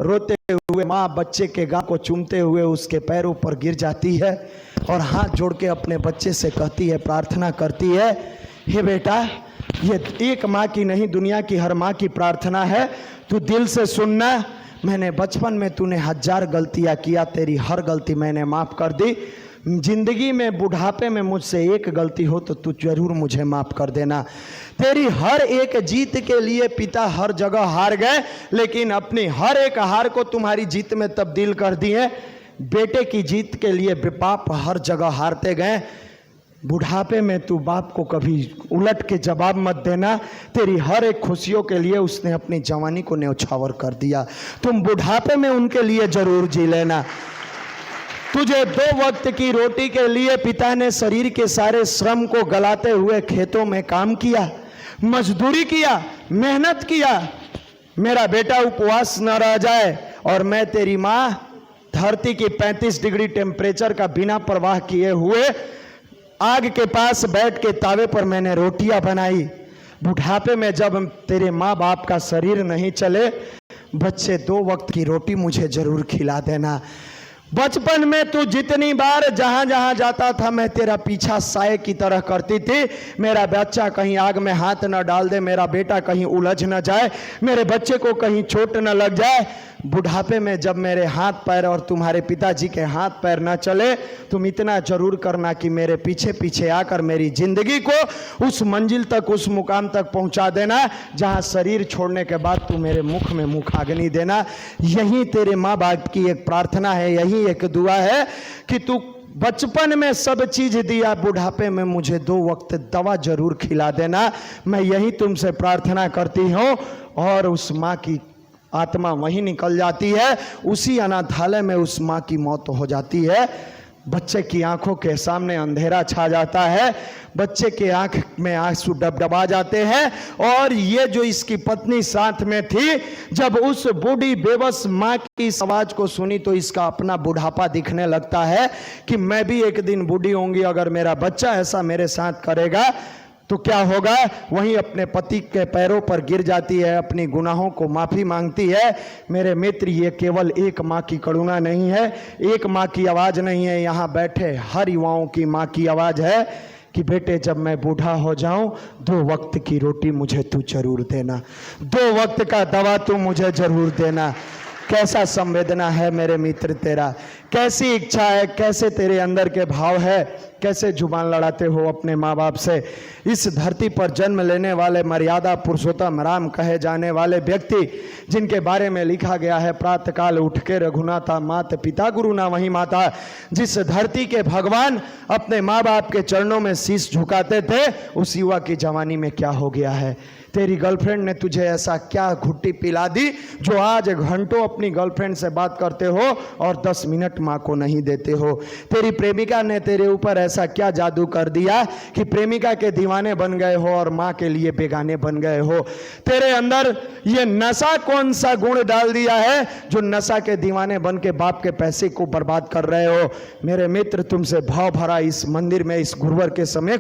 रोते हुए माँ बच्चे के गाल को चूमते हुए उसके पैरों पर गिर जाती है और हाथ जोड़ के अपने बच्चे से कहती है, प्रार्थना करती है, हे बेटा, ये एक माँ की नहीं दुनिया की हर माँ की प्रार्थना है, तू दिल से सुनना। मैंने बचपन में तूने 1000 गलतियाँ किया, तेरी हर गलती मैंने माफ़ कर दी। जिंदगी में बुढ़ापे में मुझसे एक गलती हो तो तू जरूर मुझे माफ़ कर देना। तेरी हर एक जीत के लिए पिता हर जगह हार गए, लेकिन अपनी हर एक हार को तुम्हारी जीत में तब्दील कर दिए। बेटे की जीत के लिए बाप हर जगह हारते गए। बुढ़ापे में तू बाप को कभी उलट के जवाब मत देना। तेरी हर एक खुशियों के लिए उसने अपनी जवानी को न्यौछावर कर दिया। तुम बुढ़ापे में उनके लिए जरूर जी लेना। तुझे 2 वक्त की रोटी के लिए पिता ने शरीर के सारे श्रम को गलाते हुए खेतों में काम किया, मजदूरी किया, मेहनत किया। मेरा बेटा उपवास न रह जाए और मैं तेरी माँ धरती की 35 डिग्री टेम्परेचर का बिना परवाह किए हुए आग के पास बैठ के तावे पर मैंने रोटियां बनाई। बुढ़ापे में जब तेरे माँ बाप का शरीर नहीं चले, बच्चे 2 वक्त की रोटी मुझे जरूर खिला देना। बचपन में तू जितनी बार जहां जहां जाता था मैं तेरा पीछा साए की तरह करती थी। मेरा बच्चा कहीं आग में हाथ न डाल दे, मेरा बेटा कहीं उलझ न जाए, मेरे बच्चे को कहीं चोट न लग जाए। बुढ़ापे में जब मेरे हाथ पैर और तुम्हारे पिताजी के हाथ पैर न चले, तुम इतना जरूर करना कि मेरे पीछे पीछे आकर मेरी जिंदगी को उस मंजिल तक, उस मुकाम तक पहुंचा देना जहां शरीर छोड़ने के बाद तू मेरे मुख में मुखाग्नि देना। यही तेरे माँ बाप की एक प्रार्थना है, यही एक दुआ है कि तू बचपन में सब चीज दिया, बुढ़ापे में मुझे 2 वक्त दवा जरूर खिला देना। मैं यही तुमसे प्रार्थना करती हूँ। और उस माँ की आत्मा वहीं निकल जाती है, उसी अनाथालय में उस माँ की मौत हो जाती है। बच्चे की आंखों के सामने अंधेरा छा जाता है, बच्चे के आंख में आंसू डबडबा जाते हैं। और ये जो इसकी पत्नी साथ में थी, जब उस बूढ़ी बेबस माँ की इस आवाज को सुनी तो इसका अपना बुढ़ापा दिखने लगता है कि मैं भी एक दिन बूढ़ी होंगी, अगर मेरा बच्चा ऐसा मेरे साथ करेगा तो क्या होगा। वहीं अपने पति के पैरों पर गिर जाती है, अपनी गुनाहों को माफ़ी मांगती है। मेरे मित्र, ये केवल एक माँ की करुणा नहीं है, एक माँ की आवाज़ नहीं है, यहाँ बैठे हर युवाओं की माँ की आवाज़ है कि बेटे, जब मैं बूढ़ा हो जाऊं 2 वक्त की रोटी मुझे तू जरूर देना, 2 वक्त का दवा तू मुझे जरूर देना। कैसा संवेदना है मेरे मित्र तेरा, कैसी इच्छा है, कैसे तेरे अंदर के भाव है, कैसे जुबान लड़ाते हो अपने माँ बाप से। इस धरती पर जन्म लेने वाले मर्यादा पुरुषोत्तम राम कहे जाने वाले व्यक्ति, जिनके बारे में लिखा गया है, प्रातःकाल उठ के रघुनाथा मात पिता गुरु ना वही माता। जिस धरती के भगवान अपने माँ बाप के चरणों में शीश झुकाते थे, उस युवा की जवानी में क्या हो गया है। तेरी गर्लफ्रेंड ने तुझे ऐसा क्या घुट्टी पिला दी जो आज घंटों अपनी गर्लफ्रेंड से बात करते हो और 10 मिनट माँ को नहीं देते हो। तेरी प्रेमिका ने तेरे ऊपर ऐसा क्या जादू कर दिया कि प्रेमिका के दीवाने बन गए हो और माँ के लिए बेगाने बन गए हो। तेरे अंदर ये नशा कौन सा गुण डाल दिया है जो नशा के दीवाने बन के बाप के पैसे को बर्बाद कर रहे हो। मेरे मित्र, तुमसे भाव भरा इस मंदिर में, इस गुरुवर के समय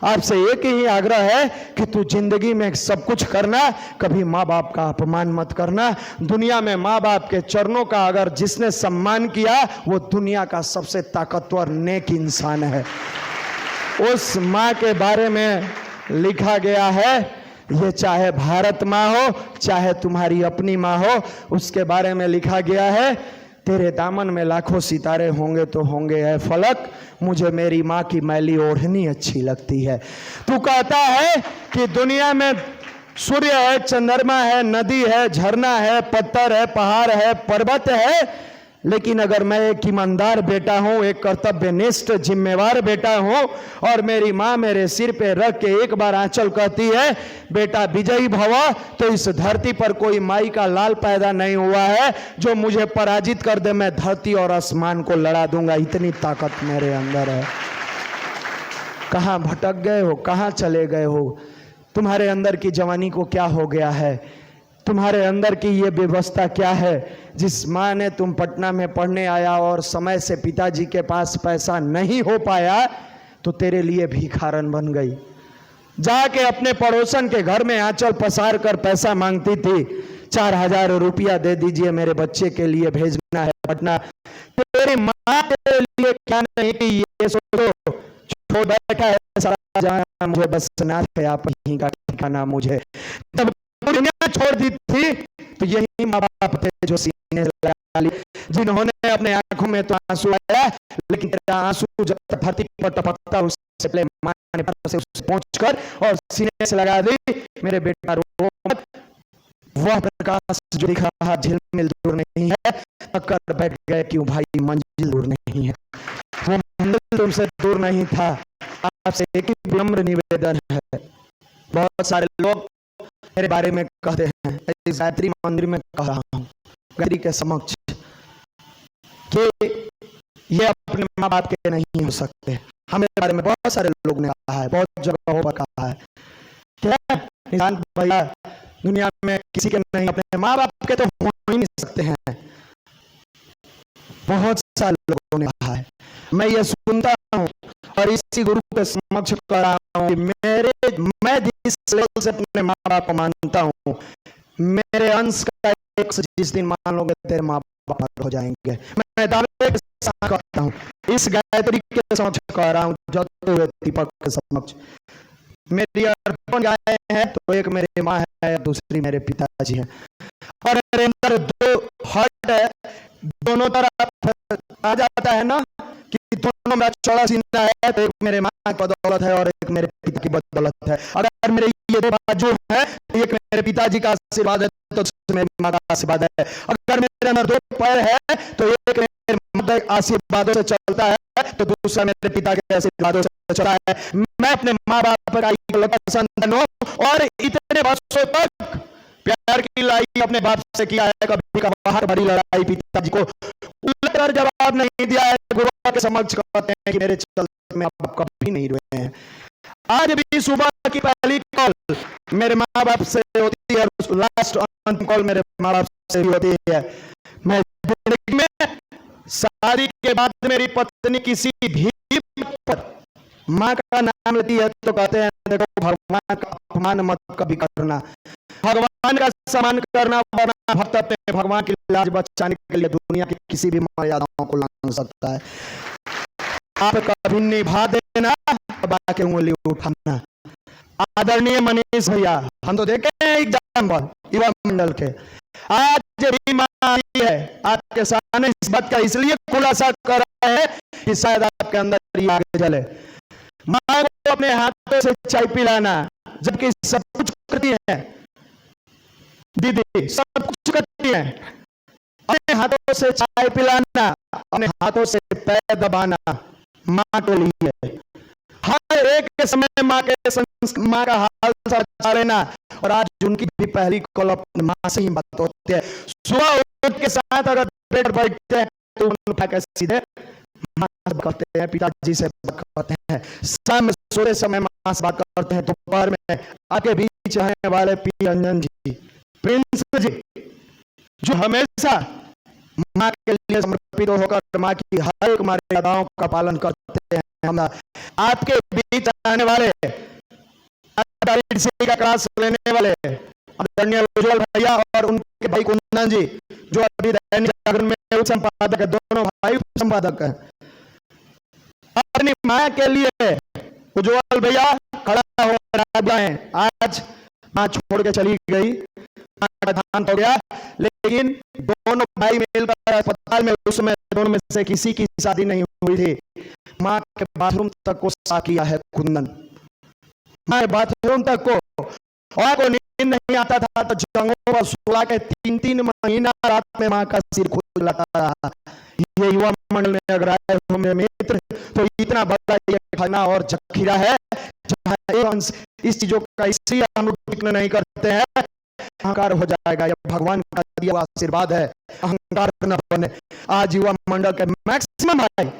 आपसे एक ही आग्रह है कि तू जिंदगी में सब कुछ करना, कभी माँ बाप का अपमान मत करना। दुनिया में माँ बाप के चरणों का अगर जिसने सम्मान किया, वो दुनिया का सबसे ताकतवर नेक इंसान है। उस माँ के बारे में लिखा गया है, ये चाहे भारत माँ हो, चाहे तुम्हारी अपनी माँ हो, उसके बारे में लिखा गया है, तेरे दामन में लाखों सितारे होंगे तो होंगे है फलक, मुझे मेरी माँ की मैली ओढ़नी अच्छी लगती है। तू कहता है कि दुनिया में सूर्य है, चंद्रमा है, नदी है, झरना है, पत्थर है, पहाड़ है, पर्वत है, लेकिन अगर मैं एक ईमानदार बेटा हूं, एक कर्तव्यनिष्ठ जिम्मेवार बेटा हूं और मेरी माँ मेरे सिर पे रख के एक बार आंचल कहती है, बेटा विजयी भव, तो इस धरती पर कोई माई का लाल पैदा नहीं हुआ है जो मुझे पराजित कर दे। मैं धरती और आसमान को लड़ा दूंगा, इतनी ताकत मेरे अंदर है। कहाँ भटक गए हो, कहाँ चले गए हो? तुम्हारे अंदर की जवानी को क्या हो गया है? तुम्हारे अंदर की ये व्यवस्था क्या है? जिस माँ ने तुम पटना में पढ़ने आया और समय से पिताजी के पास पैसा नहीं हो पाया तो तेरे लिए भिखारन बन गई, जाके अपने पड़ोसन के घर में आंचल पसार कर पैसा मांगती थी। 4,000 रुपया दे दीजिए, मेरे बच्चे के लिए भेजना है पटना। तेरी माँ के लिए क्या नहीं कि ये सोचो, छोड़ बैठा है सारा जहां, मुझे बस नाथ है आप ही का ठिकाना। मुझे तब दुनिया छोड़ दी थी तो यही माँ बाप थे जो सीने से लगा ली, जिन्होंने अपने आंखों में तो आंसू आया, लेकिन तेरा आंसू जब धरती पर टपकता उससे पहले माँ ने से उसे पहुंचकर और सीने से लगा दी। मेरे बेटा रो मत, वह प्रकाश जो दिख रहा झिलमिल दूर नहीं है, अकर बैठ गए क्यों भाई मंजिल दूर नहीं है। वो मंजिल तुमसे दूर नहीं था। आपसे एक ही विनम्र निवेदन है, बहुत सारे लोग मेरे बारे में कहते हैं, गायत्री मंदिर में कह रहा हूँ गायत्री के समक्ष, कि ये अपने माँ बाप के नहीं हो सकते। हमारे बारे में बहुत सारे लोग ने कहा है, बहुत जगहों पर कहा है। क्या निशांत भैया दुनिया में किसी के नहीं, अपने माँ बाप के तो हो ही नहीं सकते हैं। बहुत सारे लोगों ने कहा है, मैं ये सुनता हूँ और इसी गुरु के समक्ष कर रहा हूँ, मैं जिस लेवल से अपने माँ बाप को मानता हूँ, मेरे अंश का एक जिस दिन मान लोगे तेरे माँ बाप हो जाएंगे। मैं दावे के साथ कहता हूँ, इस गायत्री के समक्ष कह रहा हूँ, जलते हुए दीपक के समक्ष। मेरी अर्पण गाय है तो एक मेरी माँ है, दूसरी मेरे पिताजी है, और मेरे अंदर दो हार्ट है, दोनों तरफ आ जाता है ना कि दोनों में चौड़ा सीना है, तो एक मेरे माँ की बदौलत है और एक मेरे पिता की बदौलत है। अगर मेरे ये दो बाजू है, एक मेरे पिताजी का आशीर्वाद है तो मेरी माँ का आशीर्वाद है। अगर मेरे अंदर दो पैर है तो एक मेरे माँ के आशीर्वादों से चलता है तो दूसरा मेरे पिता के आशीर्वादों से चलता है। मैं अपने माँ बाप का संतान हूँ और इतने वर्षों तक प्यार की लड़ाई अपने बाप से किया है, कभी कभार बड़ी लड़ाई पिताजी को उलटकर जवाब नहीं दिया है। गुरु के समक्ष कहते हैं कि मेरे चलते में आप कभी नहीं रोए हैं। आज भी सुबह की पहली कॉल मेरे माँ बाप से होती है, लास्ट अंतिम कॉल मेरे माँ बाप से होती है। मैं जिंदगी में शादी के बाद मेरी पत्नी किसी भी पर माँ का नाम लेती है तो कहते हैं देखो भगवान का अपमान मत कभी करना, भगवान का सम्मान करना, वरना भक्त अपने भगवान की लाज बचाने के लिए दुनिया की किसी भी मर्यादाओं को लांघ सकता है। आप कभी निभा देना, बाकी उंगली उठाना। आदरणीय मनीष भैया, हम तो देखे हैं एग्जाम्पल युवा मंडल के, आज भी माँ आई है आपके सामने, इस बात का इसलिए खुलासा कर रहा है कि शायद आपके अंदर ये आगे चले। माँ को अपने हाथों से चाय पिलाना, जबकि सब कुछ करती है दीदी, सब कुछ करती है, अपने हाथों से चाय पिलाना, अपने हाथों से पैर दबाना माँ के लिए, हर एक के समय माँ का हाल चाल लेना। और आज उनकी भी पहली कॉल अपनी माँ से ही बात होती है। सुबह उठ के साथ अगर बेड पर बैठते हैं तो उठा के सीधे माँ से बात करते हैं, पिताजी से बात करते हैं, शाम में सोते समय माँ से बात करते हैं, दोपहर में आके बीच रहने वाले पी रंजन जी, प्रिंस जी, जो हमेशा माँ के लिए समर्पित होकर माँ की हर एक मर्यादाओं का पालन करते हैं। हम आपके बीच आने वाले का क्लास लेने वाले आदरणीय उज्जवल भैया और उनके भाई कुंदन जी, जो अभी दैनिक जागरण में संपादक है, दोनों भाई संपादक है। अपनी माँ के लिए उज्जवल भैया खड़ा हो गए। आज माँ छोड़ के चली गई, देहांत हो गया, लेकिन दोनों भाई मिलकर अस्पताल में, उसमें दोनों में से किसी की शादी नहीं हुई थी। माँ के बाथरूम तक को साफ किया है कुंदन, माँ बाथरूम तक को, और को नींद नहीं आता था तो जंगलों पर सुला के 3-3 महीना रात में माँ का सिर खुद लगा रहा। ये युवा मंडल में अगर आए हो मेरे मित्र तो इतना बड़ा ये खाना और जखीरा है जहाँ इस चीजों का इसलिए हम लोग जिक्र नहीं करते हैं, अहंकार हो जाएगा। यह भगवान का दिया हुआ आशीर्वाद है, अहंकार न बने। आज युवा मंडल के मैक्सिमम भाई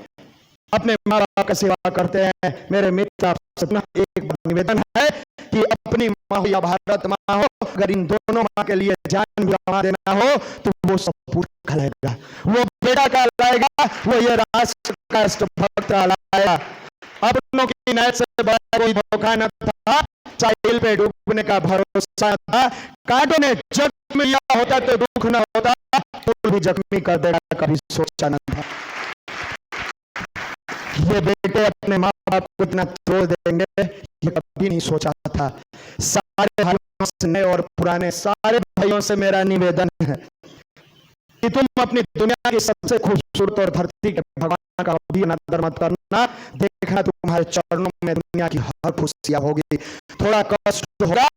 अपने माँ बाप का सेवा करते हैं। मेरे मित्र आपसे एक निवेदन है कि अपनी माँ हो या भारत माँ हो, अगर इन दोनों माँ के लिए जान भी गंवा देना हो तो वो सब पूरा लाएगा, वो बेटा का लाएगा, वो ये राष्ट्र का राष्ट्रभक्त लाएगा। अपनों की नायक से बड़ा कोई धोखा न था, साहिल पे डूबने का भरोसा था, कांटों ने जग में यह होता तो दुख न होता, फूल भी जख्मी कर देगा, कभी सोचा न था। ये बेटे अपने माँ बाप को इतना तोड़ देंगे, ये कभी नहीं सोचा था। सारे भाइयों से, नए और पुराने सारे भाइयों से मेरा निवेदन है कि तुम अपनी दुनिया की सबसे खूबसूरत और धरती के भगवान का भी नजर मत करना। देखना तुम्हारे चरणों में दुनिया की हर खुशियां होगी। थोड़ा कष्ट होगा,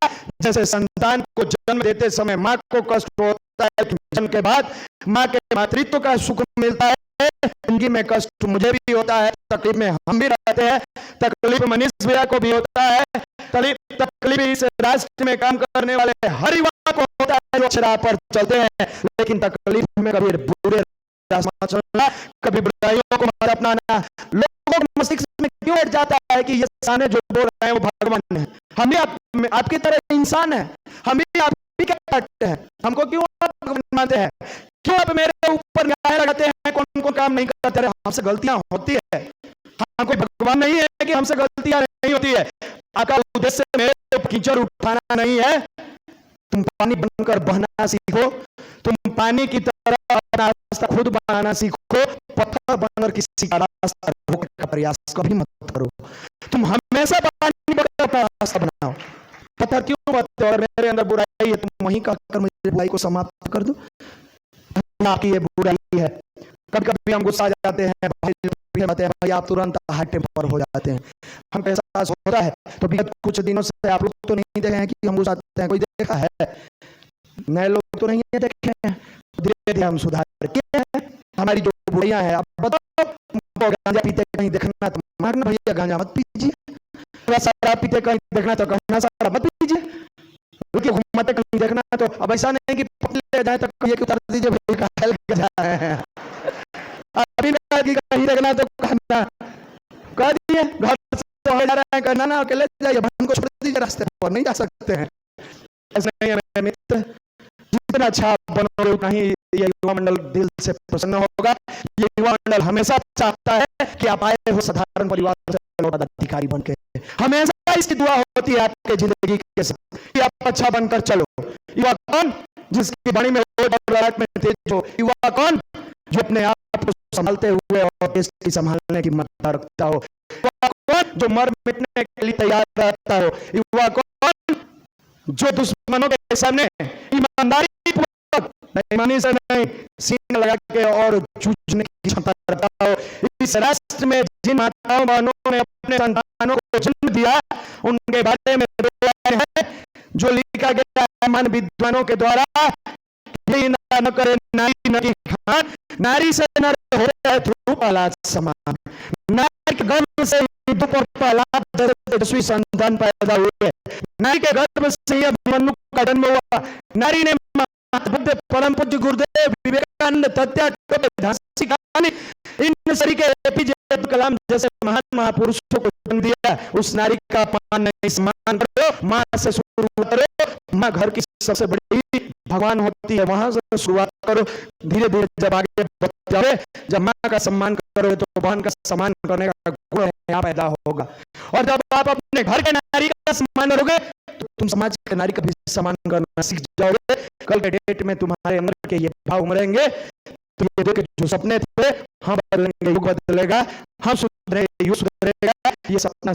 जैसे संतान को जन्म देते समय माँ को कष्ट होता है, जन्म के बाद माँ के मातृत्व का सुख मिलता है। जिंदगी में कष्ट मुझे भी होता है, तकलीफ में हम भी रहते हैं, तकलीफ मनीष भैया को भी होता है, तकलीफ इस राष्ट्र में काम करने वाले हर युवा को होता है जो राह पर चलते हैं। लेकिन तकलीफ में कभी बुरे रास्ते चलना, कभी बुराइयों को मत अपनाना। लोगों के मस्तिष्क में क्यों बैठ जाता है कि ये साने जो बोल रहे हैं वो भगवान है, हम भी आपकी तरह इंसान है, हम भी आप भी क्या करते हैं, हमको क्यों आप भगवान मानते हैं? क्यों आप मेरे ऊपर न्याय लगाते हैं? कौन कौन काम नहीं करते रहे? हमसे गलतियां होती है, हम कोई भगवान नहीं है कि हमसे गलतियां नहीं होती है। आपका उद्देश्य मेरे कीचड़ उठाना नहीं है। तुम पानी बनकर बहना सीखो, तुम पानी की तरह अपना रास्ता खुद बनाना सीखो। पत्थर बनकर किसी का रास्ता रोकने का प्रयास कभी मत करो। तुम हमेशा पानी बनकर अपना रास्ता बनाओ। पत्थर क्यों बनते हो? और मेरे अंदर बुराई है, तुम वहीं कहकर मेरी बुराई को समाप्त कर दो। आपकी ये बुराई है। कभी कभी हम गुस्सा जाते हैं, भाई आप तुरंत हाई टेम्पर हो जाते हैं, हम कैसा होता है। तो विगत कुछ दिनों से आप लोग तो नहीं देखे हैं कि हम गुस्सा हैं, कोई देखा है? नए लोग तो नहीं देखे हैं। धीरे धीरे हम सुधार किए हैं। हमारी जो बुराइयां हैं, आप बताओ, गांजा पीते कहीं देखना तो मारना, भैया गांजा मत पीजिए। शराब पीते कहीं देखना तो कहना शराब मत पीजिए। घूमते कहीं देखना तो अब ऐसा नहीं कि पतले जाए तो कहिए कि उतार दीजिए भैया, अभी कहीं देखना तो कहना कह दिए। घर से जा रहे हैं, कहना ना अकेले जाइए, बहन को छोड़ दीजिए, रास्ते पर नहीं जा सकते हैं। ऐसा नहीं है मेरे मित्र, जितना अच्छा बनोगे उतना ही ये युवा मंडल दिल से प्रसन्न होगा। ये युवा मंडल हमेशा चाहता है कि आप आए हो साधारण परिवार से पदाधिकारी बन के। हमेशा इसकी दुआ होती है आपके जिंदगी के साथ कि आप अच्छा बनकर चलो। युवा कौन? जिसकी वाणी में में तेज हो। युवा कौन? जो अपने आप को संभालते हुए और देश की संभालने की ममता रखता हो। युवा कौन? जो मर मिटने के लिए तैयार रहता हो। युवा कौन? जो दुश्मनों के सामने ईमानदारी पूर्वक, बेईमानी से नहीं, सीने लगा के और जूझने की क्षमता रखता हो। इस राष्ट्र में जिन माताओं बहनों ने अपने संतानों को जन्म दिया, उनके बारे में है जो लिखा गया है मान विद्वानों के द्वारा, न करे नारी न की खान, नारी से नर हो रहे ध्रुव आलाद समान। नारी के गर्भ से ध्रुव और प्रहलाद तेजस्वी संतान पैदा हुए। नारी के गर्भ से मनु का जन्म हुआ। नारी ने बुद्ध, परम पूज्य गुरुदेव विवेकानंद, तत्या टोपे, झांसी की रानी, इन सभी के एपीजे अब्दुल कलाम जैसे महान महापुरुषों को जन्म दिया। उस नारी का अपमान नहीं, सम्मान करो। माँ से शुरू करो, माँ घर की सबसे बड़ी भगवान होती है, वहां से शुरुआत करो। धीरे धीरे जब आगे बढ़ोगे, जब माँ का सम्मान करोगे तो बहन का सम्मान करने का गुण यहाँ पैदा होगा। और जब आप अपने घर के नारी का सम्मान करोगे तो तुम समाज के नारी का भी सम्मान करना सीख जाओगे। कल के डेट में तुम्हारे अंदर के ये भाव उमड़ेंगे, तो ये देख जो सपने थे हम बदलेंगे, युग बदलेगा, हम सुधरेंगे, युग सुधरेगा, ये सपना